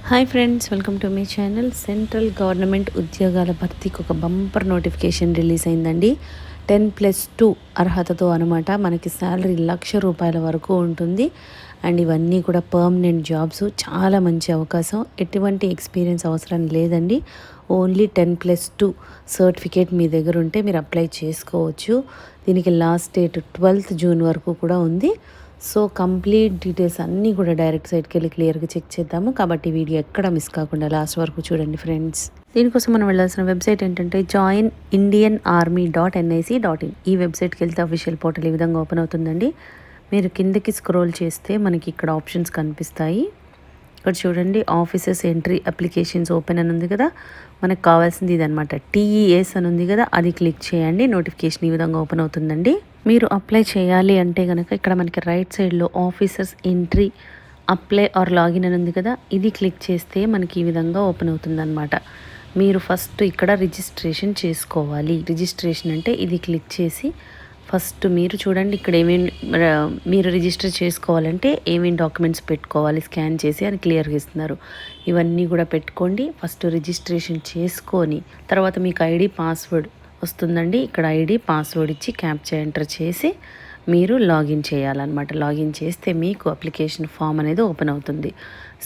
Hi friends, welcome to my channel. Central government ఉద్యోగాల భర్తీకి ఒక బంపర్ నోటిఫికేషన్ రిలీజ్ అయిందండి. 10+2 అర్హతతో అనమాట. మనకి శాలరీ ₹1,00,000 వరకు ఉంటుంది. అండ్ ఇవన్నీ కూడా పర్మనెంట్ జాబ్స్. చాలా మంచి అవకాశం. ఎటువంటి ఎక్స్పీరియన్స్ అవసరం లేదండి. ఓన్లీ 10+2 సర్టిఫికేట్ మీ దగ్గర ఉంటే మీరు అప్లై చేసుకోవచ్చు. దీనికి లాస్ట్ డేట్ 12th జూన్ వరకు కూడా ఉంది. సో కంప్లీట్ డీటెయిల్స్ అన్నీ కూడా డైరెక్ట్ సైట్కి వెళ్ళి క్లియర్గా చెక్ చేద్దాము. కాబట్టి వీడియో ఎక్కడ మిస్ కాకుండా లాస్ట్ వరకు చూడండి ఫ్రెండ్స్. దీనికోసం మనం వెళ్ళాల్సిన వెబ్సైట్ ఏంటంటే joinindianarmy.nic.in. ఈ వెబ్సైట్కి వెళ్తే అఫీషియల్ పోర్టల్ ఈ విధంగా ఓపెన్ అవుతుందండి. మీరు కిందకి స్క్రోల్ చేస్తే మనకి ఇక్కడ ఆప్షన్స్ కనిపిస్తాయి. ఇక్కడ చూడండి, ఆఫీసర్స్ ఎంట్రీ అప్లికేషన్స్ ఓపెన్ అని ఉంది కదా. మనకు కావాల్సింది ఇదనమాట. TES అని ఉంది కదా, అది క్లిక్ చేయండి. నోటిఫికేషన్ ఈ విధంగా ఓపెన్ అవుతుందండి. మీరు అప్లై చేయాలి అంటే కనుక ఇక్కడ మనకి రైట్ సైడ్లో officers entry apply are login అని ఉంది కదా, ఇది క్లిక్ చేస్తే మనకి ఈ విధంగా ఓపెన్ అవుతుందన్నమాట. మీరు ఫస్ట్ ఇక్కడ రిజిస్ట్రేషన్ చేసుకోవాలి. రిజిస్ట్రేషన్ అంటే ఇది క్లిక్ చేసి ఫస్ట్ మీరు చూడండి, ఇక్కడ మీరు రిజిస్టర్ చేసుకోవాలంటే ఏమేమి డాక్యుమెంట్స్ పెట్టుకోవాలి స్కాన్ చేసి అని క్లియర్గా ఇస్తున్నారు. ఇవన్నీ కూడా పెట్టుకోండి. ఫస్ట్ రిజిస్ట్రేషన్ చేసుకొని తర్వాత మీకు ఐడి పాస్వర్డ్ వస్తుందండి. ఇక్కడ ఐడి పాస్వర్డ్ ఇచ్చి క్యాప్చా ఎంటర్ చేసి మీరు లాగిన్ చేయాలన్నమాట. లాగిన్ చేస్తే మీకు అప్లికేషన్ ఫామ్ అనేది ఓపెన్ అవుతుంది.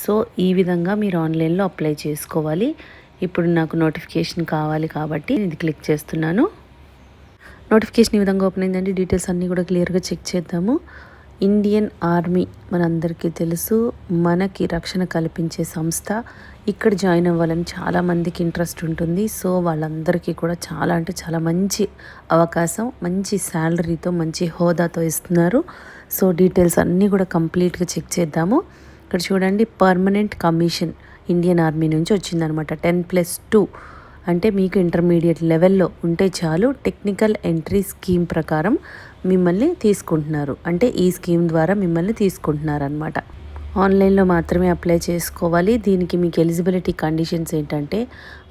సో ఈ విధంగా మీరు ఆన్లైన్లో అప్లై చేసుకోవాలి. ఇప్పుడు నాకు నోటిఫికేషన్ కావాలి కాబట్టి ఇది క్లిక్ చేస్తున్నాను. నోటిఫికేషన్ ఈ విధంగా ఓపెన్ అయిందండి. డీటెయిల్స్ అన్నీ కూడా క్లియర్గా చెక్ చేద్దాము. ఇండియన్ ఆర్మీ మనందరికీ తెలుసు, మనకి రక్షణ కల్పించే సంస్థ. ఇక్కడ జాయిన్ అవ్వాలని చాలామందికి ఇంట్రెస్ట్ ఉంటుంది. సో వాళ్ళందరికీ కూడా చాలా అంటే చాలా మంచి అవకాశం, మంచి శాలరీతో, మంచి హోదాతో ఇస్తున్నారు. సో డీటెయిల్స్ అన్నీ కూడా కంప్లీట్గా చెక్ చేద్దాము. ఇక్కడ చూడండి, పర్మనెంట్ కమిషన్ ఇండియన్ ఆర్మీ నుంచి వచ్చిందనమాట. 10+2 అంటే మీకు ఇంటర్మీడియట్ లెవెల్లో ఉంటే చాలు. టెక్నికల్ ఎంట్రీ స్కీమ్ ప్రకారం మిమ్మల్ని తీసుకుంటున్నారు. అంటే ఈ స్కీమ్ ద్వారా మిమ్మల్ని తీసుకుంటున్నారు అనమాట. ఆన్లైన్లో మాత్రమే అప్లై చేసుకోవాలి. దీనికి మీకు ఎలిజిబిలిటీ కండిషన్స్ ఏంటంటే,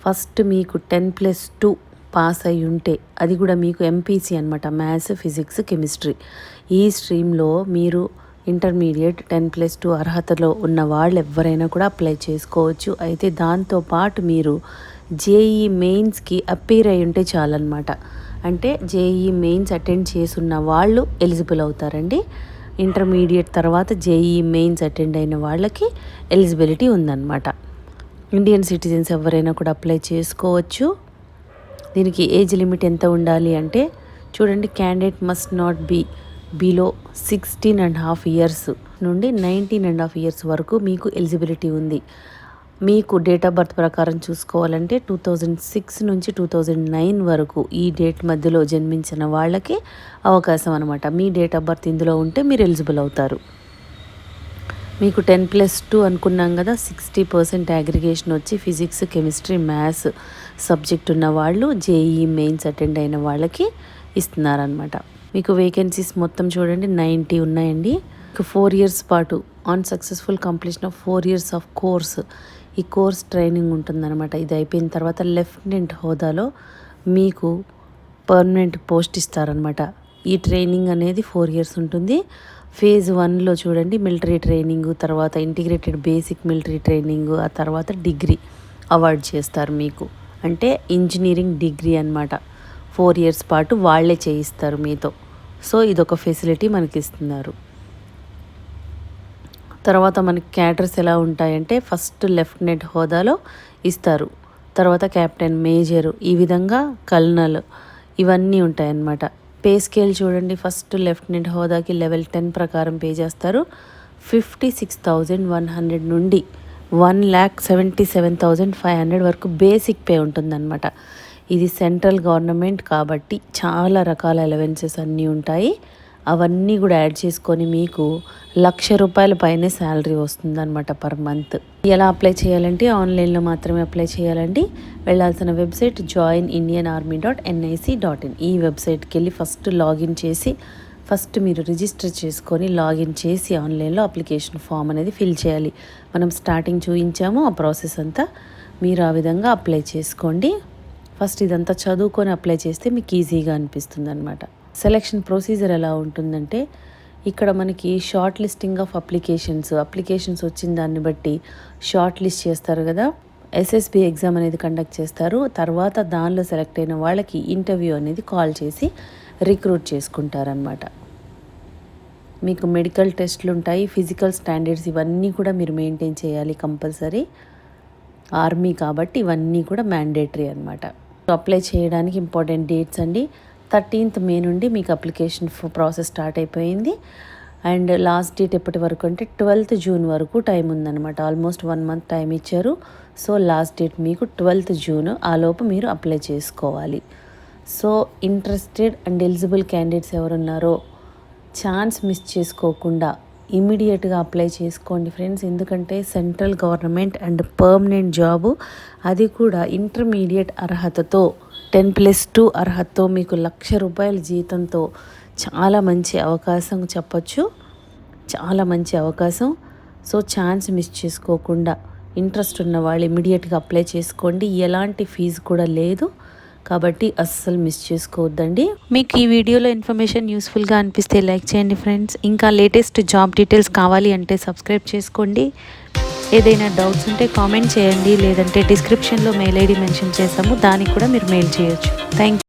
ఫస్ట్ మీకు 10+2 పాస్ అయి ఉంటే, అది కూడా మీకు MPC అనమాట, మ్యాథ్స్, ఫిజిక్స్, కెమిస్ట్రీ. ఈ స్ట్రీమ్లో మీరు ఇంటర్మీడియట్ 10+2 అర్హతలో ఉన్న వాళ్ళు ఎవరైనా కూడా అప్లై చేసుకోవచ్చు. అయితే దాంతోపాటు మీరు JEE మెయిన్స్కి అపీర్ అయి ఉంటే చాలన్నమాట. అంటే JEE మెయిన్స్ అటెండ్ చేసున్న వాళ్ళు ఎలిజిబుల్ అవుతారండి. ఇంటర్మీడియట్ తర్వాత JEE మెయిన్స్ అటెండ్ అయిన వాళ్ళకి ఎలిజిబిలిటీ ఉందన్నమాట. ఇండియన్ సిటిజన్స్ ఎవరైనా కూడా అప్లై చేసుకోవచ్చు. దీనికి ఏజ్ లిమిట్ ఎంత ఉండాలి అంటే చూడండి, candidate must not be below 16.5 years నుండి 19.5 years వరకు మీకు ఎలిజిబిలిటీ ఉంది. మీకు డేట్ ఆఫ్ బర్త్ ప్రకారం చూసుకోవాలంటే 2006 నుంచి 2009 వరకు ఈ డేట్ మధ్యలో జన్మించిన వాళ్ళకి అవకాశం అనమాట. మీ డేట్ ఆఫ్ బర్త్ ఇందులో ఉంటే మీరు ఎలిజిబుల్ అవుతారు. మీకు 10+2 అనుకున్నాం కదా, 60% అగ్రిగేషన్ వచ్చి ఫిజిక్స్, కెమిస్ట్రీ, మ్యాథ్స్ సబ్జెక్ట్ ఉన్న వాళ్ళు JEE మెయిన్స్ అటెండ్ అయిన వాళ్ళకి ఇస్తున్నారనమాట. మీకు వేకెన్సీస్ మొత్తం చూడండి 90 ఉన్నాయండి. 4 years పాటు on successful completion of 4 years of course, ఈ కోర్స్ ట్రైనింగ్ ఉంటుందన్నమాట. ఇది అయిపోయిన తర్వాత లెఫ్టినెంట్ హోదాలో మీకు పర్మనెంట్ పోస్ట్ ఇస్తారనమాట. ఈ ట్రైనింగ్ అనేది 4 years ఉంటుంది. phase 1లో చూడండి, మిలిటరీ ట్రైనింగ్, తర్వాత ఇంటిగ్రేటెడ్ బేసిక్ మిలిటరీ ట్రైనింగ్, ఆ తర్వాత డిగ్రీ అవార్డ్ చేస్తారు మీకు. అంటే ఇంజనీరింగ్ డిగ్రీ అనమాట. 4 years పాటు వాళ్ళే చేయిస్తారు మీతో. సో ఇదొక ఫెసిలిటీ మనకి ఇస్తున్నారు. తర్వాత మనకి క్యాడర్స్ ఎలా ఉంటాయంటే, ఫస్ట్ లెఫ్టినెంట్ హోదాలో ఇస్తారు, తర్వాత క్యాప్టెన్, మేజర్, ఈ విధంగా కల్నల్, ఇవన్నీ ఉంటాయన్నమాట. పే స్కేల్ చూడండి, ఫస్ట్ లెఫ్టినెంట్ హోదాకి లెవెల్ 10 ప్రకారం పే చేస్తారు. 56,100 నుండి 1,77,500 వరకు బేసిక్ పే ఉంటుందన్నమాట. ఇది సెంట్రల్ గవర్నమెంట్ కాబట్టి చాలా రకాల అలవెన్సెస్ అన్నీ ఉంటాయి. అవన్నీ కూడా యాడ్ చేసుకొని మీకు ₹1,00,000 పైనే శాలరీ వస్తుందన్నమాట పర్ మంత్. ఎలా అప్లై చేయాలంటే ఆన్లైన్లో మాత్రమే అప్లై చేయాలండి. వెళ్ళాల్సిన వెబ్సైట్ joinindianarmy.nic.in. ఈ వెబ్సైట్కి వెళ్ళి ఫస్ట్ లాగిన్ చేసి ఫస్ట్ మీరు రిజిస్టర్ చేసుకొని లాగిన్ చేసి ఆన్లైన్లో అప్లికేషన్ ఫామ్ అనేది ఫిల్ చేయాలి. మనం స్టార్టింగ్ చూపించాము ఆ ప్రాసెస్ అంతా. మీరు ఆ విధంగా అప్లై చేసుకోండి. ఫస్ట్ ఇదంతా చదువుకొని అప్లై చేస్తే మీకు ఈజీగా అనిపిస్తుంది అనమాట. సెలక్షన్ ప్రొసీజర్ ఎలా ఉంటుందంటే, ఇక్కడ మనకి షార్ట్ లిస్టింగ్ ఆఫ్ అప్లికేషన్స్ వచ్చిన దాన్ని బట్టి షార్ట్ లిస్ట్ చేస్తారు కదా, ఎస్ఎస్బి ఎగ్జామ్ అనేది కండక్ట్ చేస్తారు. తర్వాత దానిలో సెలెక్ట్ అయిన వాళ్ళకి ఇంటర్వ్యూ అనేది కాల్ చేసి రిక్రూట్ చేసుకుంటారనమాట. మీకు మెడికల్ టెస్ట్లు ఉంటాయి, ఫిజికల్ స్టాండర్డ్స్ ఇవన్నీ కూడా మీరు మెయింటైన్ చేయాలి కంపల్సరీ. ఆర్మీ కాబట్టి ఇవన్నీ కూడా మ్యాండేటరీ అనమాట. అప్లై చేయడానికి ఇంపార్టెంట్ డేట్స్ అండి. 13th May నుండి మీకు అప్లికేషన్ ప్రాసెస్ స్టార్ట్ అయిపోయింది. అండ్ లాస్ట్ డేట్ ఎప్పటి వరకు అంటే 12th June వరకు టైం ఉందన్నమాట. ఆల్మోస్ట్ 1 month టైం ఇచ్చారు. సో లాస్ట్ డేట్ మీకు 12th June, ఆలోపు మీరు అప్లై చేసుకోవాలి. So interested and eligible candidates ఎవరున్నారో ఛాన్స్ మిస్ చేసుకోకుండా ఇమీడియట్గా అప్లై చేసుకోండి ఫ్రెండ్స్. ఎందుకంటే central government and permanent job, అది కూడా ఇంటర్మీడియట్ అర్హతతో 10+2 అర్హతతో మీకు ₹1,00,000 జీతంతో చాలా మంచి అవకాశం చెప్పచ్చు. చాలా మంచి అవకాశం. సో ఛాన్స్ మిస్ చేసుకోకుండా ఇంట్రెస్ట్ ఉన్న వాళ్ళు ఇమీడియట్గా అప్లై చేసుకోండి. ఎలాంటి ఫీజు కూడా లేదు కాబట్టి అస్సలు మిస్ చేసుకోవద్దండి. మీకు ఈ వీడియోలో ఇన్ఫర్మేషన్ యూస్ఫుల్గా అనిపిస్తే లైక్ చేయండి ఫ్రెండ్స్. ఇంకా లేటెస్ట్ జాబ్ డీటెయిల్స్ కావాలి అంటే సబ్స్క్రైబ్ చేసుకోండి. ఏదైనా డౌట్స్ ఉంటే కామెంట్ చేయండి, లేదంటే డిస్క్రిప్షన్లో మెయిల్ ఐడి మెన్షన్ చేసాము, దానికి కూడా మీరు మెయిల్ చేయొచ్చు. Thank you.